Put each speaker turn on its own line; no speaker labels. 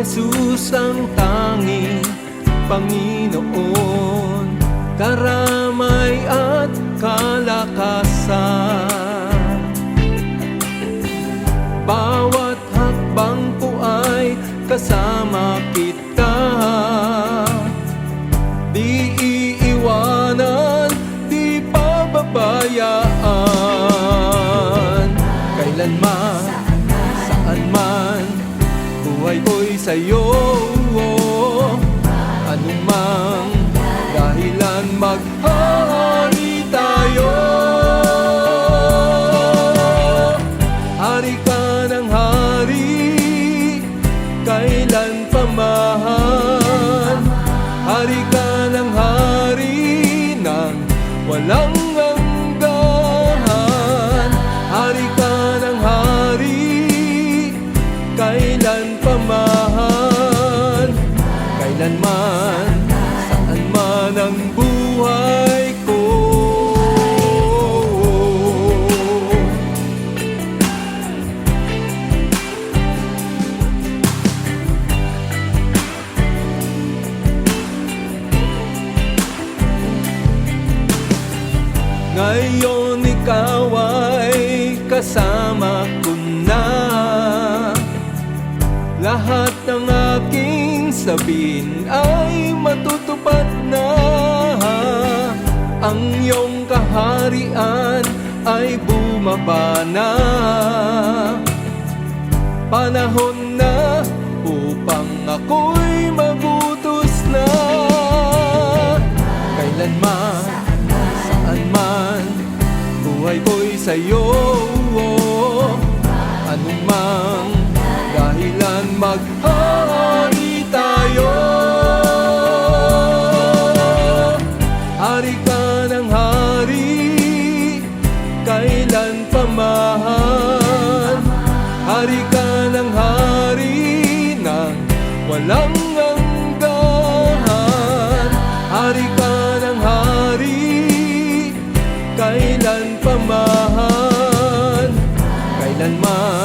Jesus ang tanging Panginoon, karamay at kalakasan. Bawat hakbang ko ay kasama kita, di iiwanan, di pababayaan. Kailanman, saan man, buhay ko'y sa'yo. Anumang dahilan, maghahari tayo. Hari ka ng hari, kailan pa man. Hari ka ng hari nang walang hanggan. Hari ka ng hari, kailan pa man. Kailanman, saan man ang buhay ko. Ngayon ikaw ay kasama ko na. Lahat ng aking sabihin ay matutupad na. Ang iyong kaharian ay bumaba na. Panahon na upang ako'y magutos na. Kailanman, saan man, buhay ko'y sa'yo. Anumang dahilan, maghahari tayo. Hari ka ng hari, kailan pa man. Hari ka ng hari nang walang hanggan. Hari ka ng hari, kailan pa man. Kailanman,